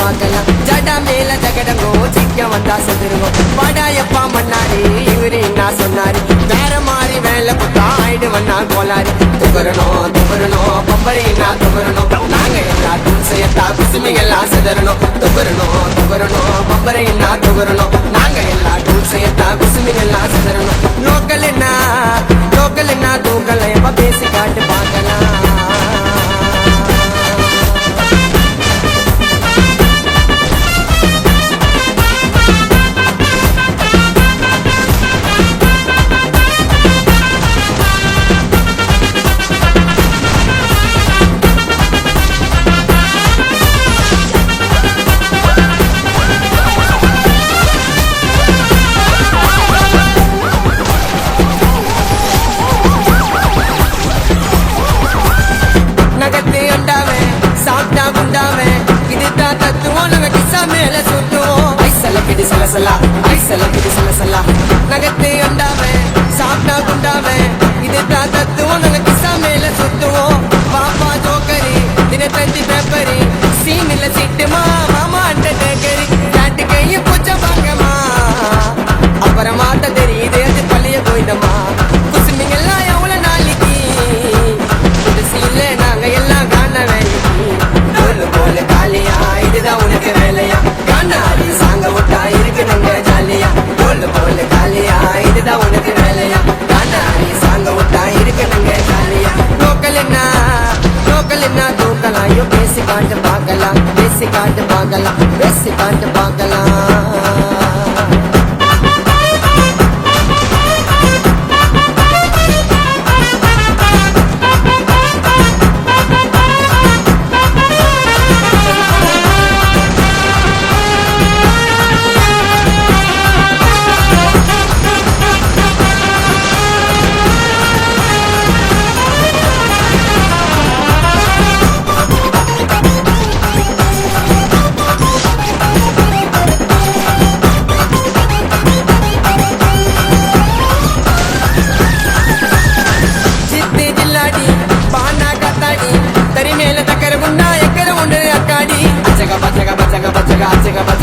பார்க்கலாம். ஜடா மேல ஜகடங்கோ சிக்க வந்தா செதுருவோம். வாடாயப்பா மன்னாரி இவரு என்ன சொன்னாரு, வேற மாதிரி வேலை புத்தா ஆயிடுவண்ணா கோளாறு. துபரணும் பம்பரையினா துபரணும், நாங்க எல்லாம் துன்சையத்தா குசுமிகள்லாம் செதறணும். துபரணும் பம்பரையினா துபரணும், நாங்க எல்லாம் துன்சையத்தா குசுமிகள்லாம் செதறணும். லோக்கல் என்ன தூக்கல எப்ப பேசி காட்டு பார்க்கலாம். நகத்தை உண்டாவே சாப்பிட்டா குண்டாவே இதுதான் தத்துவம். நாங்க கிசா மேல சுத்துவோம். பாப்பா ஜோக்கரி தின தந்தி பேப்பரி சீனில சிட்டுமா மாமா அண்ட டேக்கரி நாட்டு கையும் பூச்ச பாங்கம்மா. அப்புறமா தான் தெரியுது அது பள்ளிய போயிட்டமா. குசுமிங்கெல்லாம் எவ்வளவு நாளைக்கு புதுசில நாங்க எல்லாம் காண வேலைக்கு. போல காலியா இதுதான் உனக்கு வேலையா, காணாடி சாங்க விட்டா இருக்கு நாங்க ஜாலியா. போல காலியா இதுதான் உனக்கு வேலையா, காணாடி சாங்க விட்டா இருக்கு நாங்க ஜாலியா. லோக்கல் என்ன தூக்கலாம். ஐயோ பேசி காட்டு பார்க்கலாம், பேசி காட்டு பார்க்கலாம். Bachega